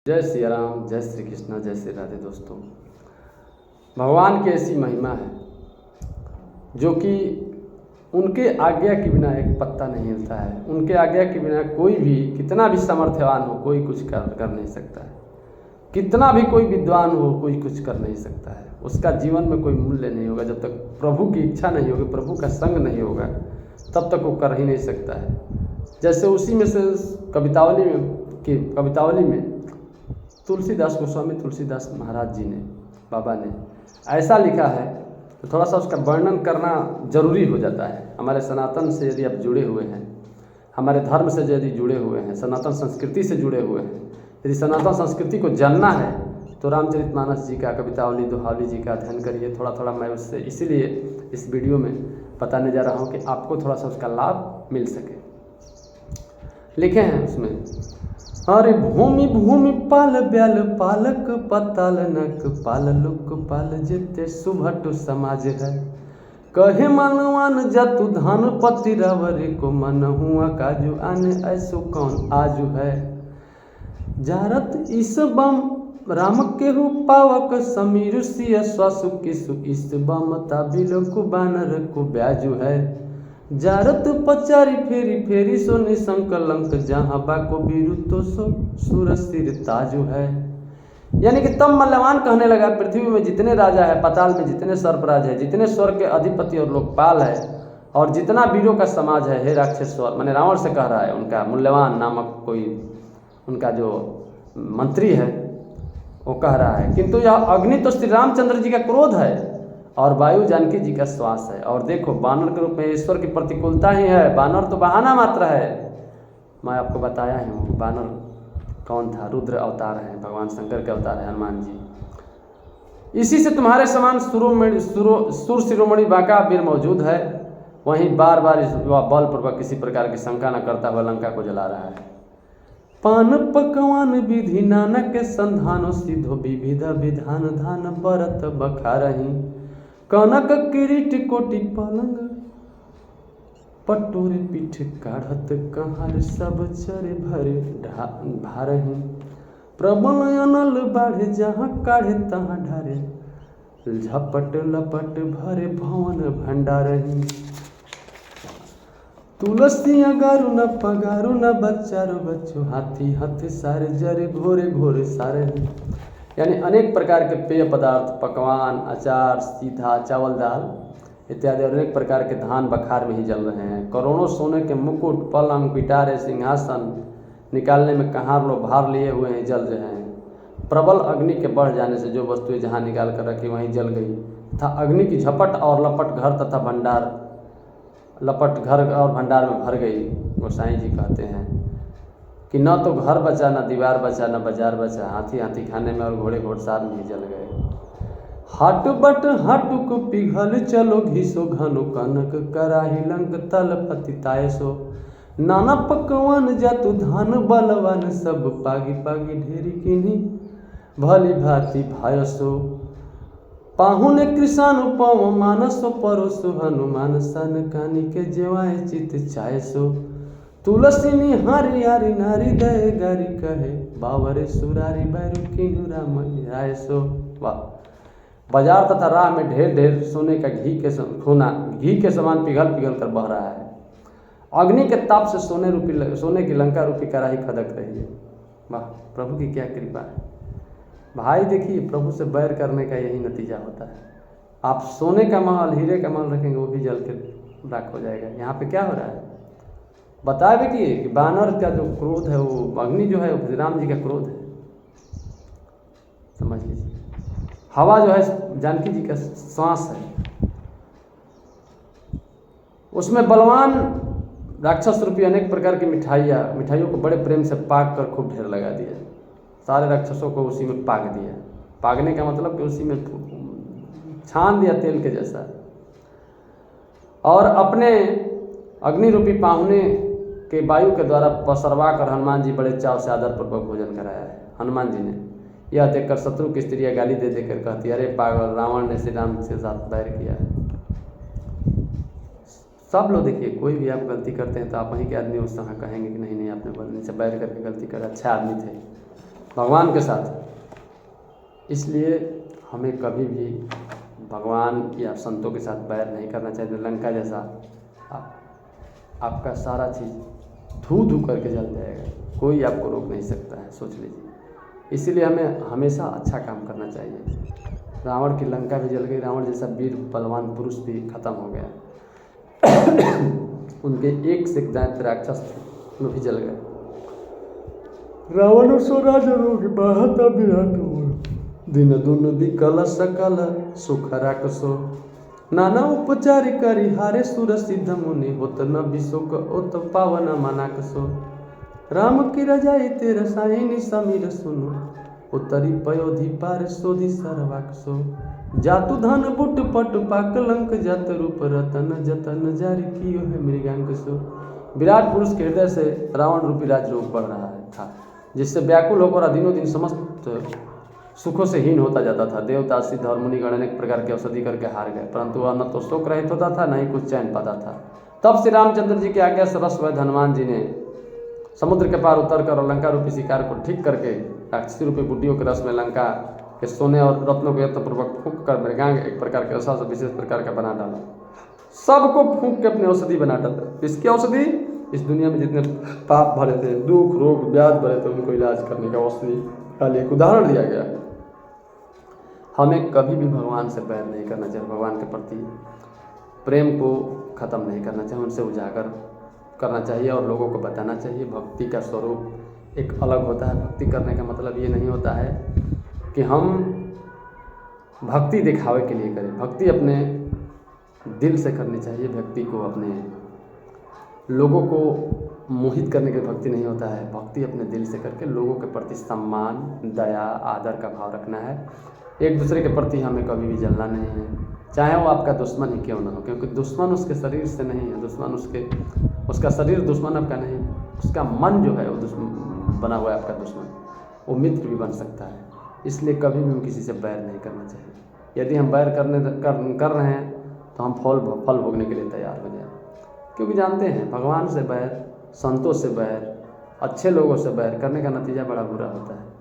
जय श्री राम, जय श्री कृष्णा, जय श्री राधे। दोस्तों, भगवान की ऐसी महिमा है जो कि उनके आज्ञा के बिना एक पत्ता नहीं हिलता है। उनके आज्ञा के बिना कोई भी कितना भी सामर्थ्यवान हो कोई कुछ कर नहीं सकता है। कितना भी कोई विद्वान हो कोई कुछ कर नहीं सकता है। उसका जीवन में कोई मूल्य नहीं होगा जब तक प्रभु की इच्छा नहीं होगी, प्रभु का संग नहीं होगा, तब तक वो कर ही नहीं सकता है। जैसे उसी में से कवितावली में तुलसीदास गोस्वामी तुलसीदास महाराज जी ने, बाबा ने ऐसा लिखा है तो थोड़ा सा उसका वर्णन करना जरूरी हो जाता है। हमारे सनातन से यदि आप जुड़े हुए हैं, हमारे धर्म से यदि जुड़े हुए हैं, सनातन संस्कृति से जुड़े हुए हैं, यदि सनातन संस्कृति को जानना है तो रामचरितमानस जी का, कवितावली, दोहावली जी का अध्ययन करिए। थोड़ा थोड़ा मैं उससे इसीलिए इस वीडियो में बताने जा रहा हूँ कि आपको थोड़ा सा उसका लाभ मिल सके। लिखे हैं उसमें, अरे भूमि भूमि पाल ब्याल पालक पताल नक पाल लुक पाल जेते सुभट समाज है। कहे मनवान जतु धान पति रवरे को मन हुआ काजू आने ऐसो कौन आजू है। जारत इस बम राम केहू पावक समीर सिय स्वासु किसु इस बम ताबिलो को बानर को ब्याजू है। जारत पचारी फेरी फेरी सो निसंकलंक जहाँ बाको बीरु तो सो सुर सिर ताजू है। यानी कि तब मल्लवान कहने लगा, पृथ्वी में जितने राजा है, पाताल में जितने सर्पराज है, जितने स्वर्ग के अधिपति और लोकपाल है, और जितना वीरों का समाज है, हे राक्षसेश्वर, माने रावण से कह रहा है, उनका मूल्यवान नामक कोई उनका जो मंत्री है वो कह रहा है, किंतु यह अग्नि तो श्री रामचंद्र जी का क्रोध है और वायु जानकी जी का श्वास है। और देखो, बानर के रूप में ईश्वर की प्रतिकूलता ही है। बानर तो बहाना मात्र है। मैं आपको बताया ही हूँ बानर कौन था। रुद्र अवतार है, भगवान शंकर के अवतार है हनुमान जी। इसी से तुम्हारे समान सुर शिरोमणि बांका वीर मौजूद है। वहीं बार बार इस बलपूर्वक किसी प्रकार की शंका न करता हुआ लंका को जला रहा है। पान पकवान विधि नाना के संधानो सिद्धो विविध विधान धान बरत बखारही। कनक किरीट कोटि पलंग पटोरे पीठ काढ़त कहार सब चरे भरे भारही। प्रबल अनल बाढ़े जहाँ काढ़े तहाँ ढारे झपट लपट भरे भवन भंडारही। तुलसी अगारु न पगारु न बच्चारो बच्चो हाथी हाथ सारे जरे घोरे घोरे सारे। यानी अनेक प्रकार के पेय पदार्थ, पकवान, अचार, सीधा, चावल, दाल इत्यादि और अनेक प्रकार के धान बखार में ही जल रहे हैं। करोड़ों सोने के मुकुट, पलंग, पिटारे, सिंहासन निकालने में कहार लोग भार लिए हुए हैं, जल रहे हैं। प्रबल अग्नि के बढ़ जाने से जो वस्तुएं जहाँ निकाल कर रखी वहीं जल गई तथा अग्नि की झपट और लपट घर तथा भंडार, लपट घर और भंडार में भर गई। गोसाई जी कहते हैं कि न तो घर बचा, न दीवार बचा, न बाजार बचा, हाथी हाथी खाने में और घोड़े घोड़सार में ही जल गए। हट बट हटुक पिघल चलो घिसो घनो कनक कराही लंक तल पतिताय सो। नाना पकवान जातु धान बलवान सब पागी पागी ढेरी किन्हीं भली भांति भायसो। पाहुने कृषानु पव मानसो परोसो हनुमान सन कानी के जेवाए चित चायसो। तुलसी निहारी हारी नारी दय गारी कहे बावरे सुरारी बैरु किन्हु राम रायसो। वाह! बाजार तथा राह में ढेर ढेर सोने का घी के समान पिघल पिघल कर बह रहा है। अग्नि के ताप से सोने की लंका रूपी कड़ाही खदक रही है। वाह! प्रभु की क्या कृपा है भाई। देखिए, प्रभु से बैर करने का यही नतीजा होता है। आप सोने का महल, हीरे का महल रखेंगे, वो भी जल के राख हो जाएगा। यहाँ पे क्या हो रहा है बता बेटिए कि बानर का जो क्रोध है, वो अग्नि जो है वो श्री राम जी का क्रोध है, समझ लीजिए। हवा जो है जानकी जी का श्वास है। उसमें बलवान राक्षस रूपी अनेक प्रकार की मिठाइयों को बड़े प्रेम से पाक कर खूब ढेर लगा दिया। सारे राक्षसों को उसी में पाक दिया। पाकने का मतलब कि उसी में छान दिया तेल के जैसा। और अपने अग्नि रूपी पाहुने के वायु के द्वारा पसरवा कर हनुमान जी बड़े चाव से आदरपूर्वक भोजन कराया है। हनुमान जी ने यह देखकर शत्रु की स्त्रियाँ गाली दे देकर कहती, अरे पागल, रावण ने श्री राम के साथ बैर किया है। सब लोग देखिए, कोई भी आप गलती करते हैं तो आप वहीं के आदमी उस तरह कहेंगे कि नहीं नहीं, आपने बंदे से बैर करके गलती कर, अच्छा आदमी थे। भगवान के साथ। इसलिए हमें कभी भी भगवान या संतों के साथ बैर नहीं करना चाहिए। लंका जैसा आपका सारा चीज़ धू धू करके जल जाएगा, कोई आपको रोक नहीं सकता है, सोच लीजिए। इसीलिए हमें हमेशा अच्छा काम करना चाहिए। रावण की लंका भी जल गई, रावण जैसा वीर बलवान पुरुष भी खत्म हो गया। उनके एक से एक दैत्य राक्षस थे, वो भी जल गए। रावण सो राजा रोग बहता विराट दिन दुन विकल सकल सुख राक्षसो नाना उपचारी करी हारे सुर सिद्ध मुनि होत न विशोक ओत पावन मनाकसो राम की रजाई तेरा साहिनी समीर सुनो उत्तरी पयोधि पार सोधि सर्वाक्षो जातु धन बुट पट पाक लंक जत रूप रतन जतन जारी कियो है मृगांकसो। विराट पुरुष के हृदय से रावण रूपी राज रोग बढ़ रहा था, जिससे व्याकुल होकर दिनों दिन समस्त सुखों से हीन होता जाता था। देवता सिद्ध और मुनिगण अनेक प्रकार की औषधि करके हार गए, परंतु वह न तो शोक रहित होता था, न ही कुछ चैन पाता था। तब श्री रामचंद्र जी की आज्ञा से रसवैद्य हनुमान जी ने समुद्र के पार उतर कर और लंका रूपी शिकार को ठीक करके राक्षसी रूपी बुड्डियों के रस में लंका के सोने और रत्नों को यत्नपूर्वक फूंक कर मृगांग एक प्रकार के रसा से विशेष प्रकार का बना डाला। सबको फूंक के अपनी औषधि बना डाला। इसकी औषधि इस दुनिया में जितने पाप भरे थे, दुख रोग व्याध भरे थे, उनको इलाज करने का औषधि का एक उदाहरण दिया गया। हमें कभी भी भगवान से बैर नहीं करना चाहिए, भगवान के प्रति प्रेम को ख़त्म नहीं करना चाहिए, उनसे उजागर करना चाहिए और लोगों को बताना चाहिए। भक्ति का स्वरूप एक अलग होता है। भक्ति करने का मतलब ये नहीं होता है कि हम भक्ति दिखावे के लिए करें। भक्ति अपने दिल से करनी चाहिए। भक्ति को अपने लोगों को मोहित करने की भक्ति नहीं होता है। भक्ति अपने दिल से करके लोगों के प्रति सम्मान, दया, आदर का भाव रखना है। एक दूसरे के प्रति हमें कभी भी जलना नहीं है, चाहे वो आपका दुश्मन ही क्यों ना हो, क्योंकि दुश्मन उसके शरीर से नहीं है, दुश्मन उसका शरीर दुश्मन आपका नहीं है, उसका मन जो है वो दुश्मन बना हुआ है आपका दुश्मन, वो मित्र भी बन सकता है। इसलिए कभी भी किसी से बैर नहीं करना चाहिए। यदि हम बैर कर रहे हैं तो हम फल भोगने के लिए तैयार हो जाए, क्योंकि जानते हैं भगवान से बैर, संतों से बैर, अच्छे लोगों से बैर करने का नतीजा बड़ा बुरा होता है।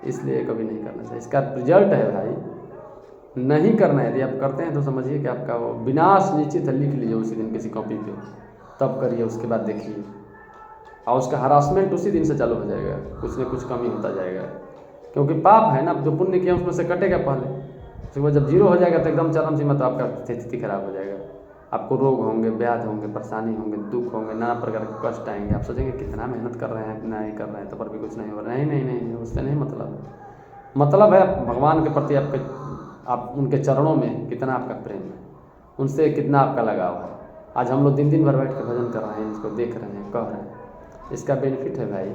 इसलिए कभी नहीं करना चाहिए। इसका रिजल्ट है भाई, नहीं करना है। यदि आप करते हैं तो समझिए कि आपका वो विनाश निश्चित है। लिख लीजिए उसी दिन किसी कॉपी पे, तब करिए, उसके बाद देखिए, और उसका हरासमेंट उसी दिन से चालू हो जाएगा, कुछ न कुछ कमी होता जाएगा। क्योंकि पाप है ना, जो पुण्य किया उसमें से कटेगा पहले, उसके बाद जब जीरो हो जाएगा तो एकदम चरम सीमा, तो आपका स्थिति खराब हो जाएगा। आपको रोग होंगे, व्याध होंगे, परेशानी होंगे, दुख होंगे, नाना प्रकार के कष्ट आएंगे। आप सोचेंगे कितना मेहनत कर रहे हैं, इतना ही कर रहे हैं, तो पर भी कुछ नहीं हो रहा है। नहीं, उससे नहीं मतलब है भगवान के प्रति आप उनके चरणों में कितना आपका प्रेम है, उनसे कितना आपका लगाव है। आज हम लोग दिन भर बैठ के भजन कर रहे हैं, इसको देख रहे हैं, कह रहे हैं, इसका बेनिफिट है भाई।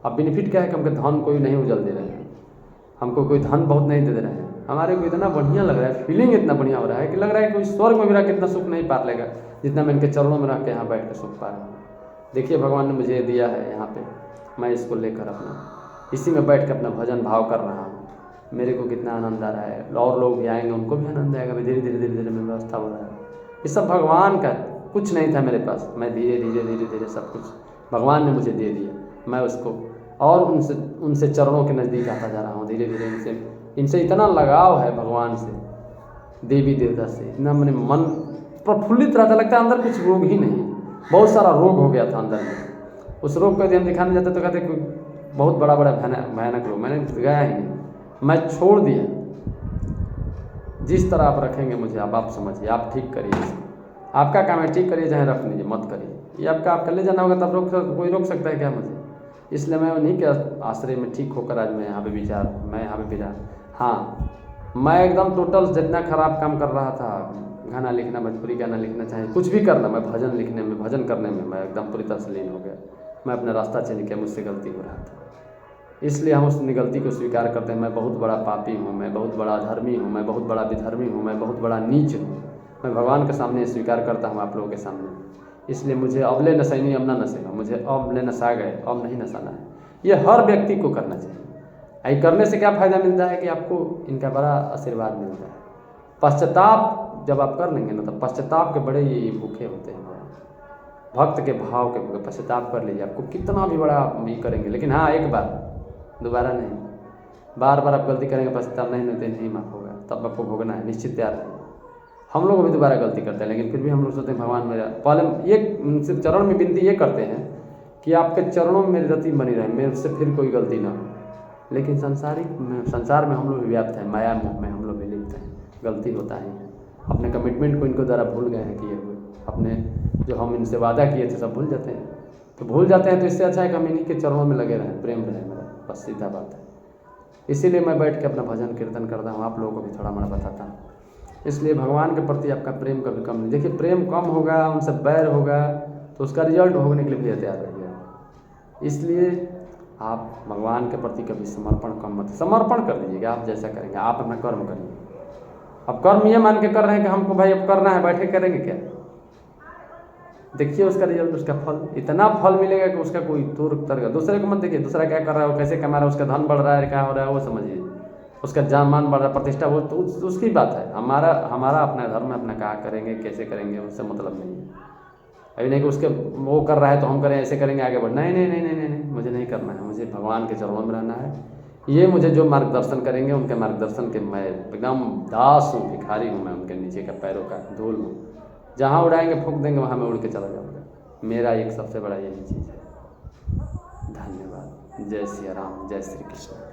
अब बेनिफिट क्या है कि हमको धन कोई नहीं उजल दे रहे हैं, हमको कोई धन बहुत नहीं दे रहे हैं, हमारे को इतना बढ़िया लग रहा है, फीलिंग इतना बढ़िया हो रहा है कि लग रहा है कि स्वर्ग में मेरा कितना सुख नहीं पा लेगा जितना मैं इनके चरणों में रख के यहाँ बैठ के सुख पा रहा हूँ। देखिए भगवान ने मुझे दिया है यहाँ पे, मैं इसको लेकर अपना इसी में बैठ के अपना भजन भाव कर रहा हूँ। मेरे को कितना आनंद आ रहा है, और लोग भी आएंगे, उनको भी आनंद आएगा। धीरे धीरे में व्यवस्था हो रहा है। ये सब भगवान का, कुछ नहीं था मेरे पास, मैं धीरे सब कुछ भगवान ने मुझे दे दिया। मैं उसको और उनसे चरणों के नज़दीक आता जा रहा हूँ धीरे धीरे। इनसे इतना लगाव है भगवान से, देवी देवता से, इतना मेरे मन प्रफुल्लित रहता, लगता है अंदर कुछ रोग ही नहीं। बहुत सारा रोग हो गया था अंदर में। उस रोग को यदि हम दिखाने जाते तो कहते कोई बहुत बड़ा भयानक रोग, मैंने गया ही नहीं, मैं छोड़ दिया। जिस तरह आप रखेंगे मुझे, आप समझिए, आप ठीक करिए इसको। आपका काम है, ठीक करिए, चाहे रख लीजिए, मत करिए। ये आप ले जाना होगा, तब कोई रोक सकता है क्या मुझे? इसलिए मैं उन्हीं के आश्रय में ठीक होकर आज मैं यहाँ पे मैं यहाँ पे विचार। हाँ, मैं एकदम टोटल जितना खराब काम कर रहा था, गाना लिखना, भोजपुरी गाना लिखना, चाहे कुछ भी करना, मैं भजन लिखने में, भजन करने में मैं एकदम पूरी तरह से लीन हो गया। मैं अपना रास्ता चेंज किया, मुझसे गलती हो रहा था, इसलिए हम उस गलती को स्वीकार करते हैं। मैं बहुत बड़ा पापी हूँ, मैं बहुत बड़ा अधर्मी हूँ, मैं बहुत बड़ा विधर्मी हूँ, मैं बहुत बड़ा नीच हूँ। मैं भगवान के सामने स्वीकार करता हूँ, आप लोगों के सामने। इसलिए मुझे अबले नशैनी अब ना नशेगा, मुझे अबले नशा गए, अब नहीं नशाना है। ये हर व्यक्ति को करना चाहिए। ऐ करने से क्या फ़ायदा मिलता है कि आपको इनका बड़ा आशीर्वाद मिलता है। पश्चाताप जब आप कर लेंगे ना, तो पश्चाताप के बड़े ये भूखे होते हैं। भक्त के भाव के भूखे, पश्चाताप कर लीजिए, आपको कितना भी बड़ा ये करेंगे। लेकिन हाँ, एक बात दोबारा नहीं। बार बार आप गलती करेंगे बस तब नहीं माफ़ होगा, तब आपको भोगना है, निश्चित तैयार है। हम लोग भी दोबारा गलती करते हैं, लेकिन फिर भी हम लोग सोचते हैं भगवान मेरा, पहले ये उनसे चरण में विनती ये करते हैं कि आपके चरणों में मेरी रति बनी रहे, मेरे से फिर कोई गलती ना हो। लेकिन संसार में हम लोग भी व्याप्त हैं, माया मोह में हम लोग भी लिप्त हैं, गलती होता ही है। अपने कमिटमेंट को इनको द्वारा भूल गए हैं किए हुए, अपने जो हम इनसे वादा किए थे सब भूल जाते हैं। तो भूल जाते हैं तो इससे अच्छा है कि हम इन्हीं के चरणों में लगे रहें, प्रेम रहें मेरा, बस सीधा बात है। इसीलिए मैं बैठ के अपना भजन कीर्तन करता हूँ, आप लोगों को भी थोड़ा मोड़ा बताता हूँ। इसलिए भगवान के प्रति आपका प्रेम कभी कम नहीं। देखिए प्रेम कम होगा, उनसे बैर होगा तो उसका रिजल्ट भोगने के लिए भी तैयार रहिए। इसलिए आप भगवान के प्रति कभी समर्पण कम मत, समर्पण कर दीजिएगा, आप जैसा करेंगे, आप अपना कर्म करिए। अब कर्म ये मान के कर रहे हैं कि हमको भाई अब करना है, बैठे करेंगे क्या, देखिए उसका रिजल्ट, उसका फल, इतना फल मिलेगा कि उसका कोई तोड़ तरेगा। दूसरे को मत देखिए, दूसरा क्या कर रहा है, वो कैसे कमा रहा है, उसका धन बढ़ रहा है, क्या हो रहा है वो समझिए, उसका जान बढ़ रहा है, प्रतिष्ठा, वो तो उसकी बात है। हमारा अपना धर्म है, अपना कहाँ करेंगे कैसे करेंगे उससे मतलब नहीं है। अभी नहीं कि उसके वो कर रहा है तो हम करें, ऐसे करेंगे आगे बढ़, नहीं नहीं नहीं नहीं नहीं नहीं, मुझे नहीं करना है, मुझे भगवान के चरणों में रहना है। ये मुझे जो मार्गदर्शन करेंगे उनके मार्गदर्शन के मैं एकदम दास हूँ, भिखारी हूँ, मैं उनके नीचे का पैरों का धूल हूँ। जहाँ उड़ाएंगे फूंक देंगे वहाँ मैं उड़ के चला जाऊँगा। मेरा एक सबसे बड़ा यही चीज़ है। धन्यवाद। जय सिया राम, जय श्री कृष्ण।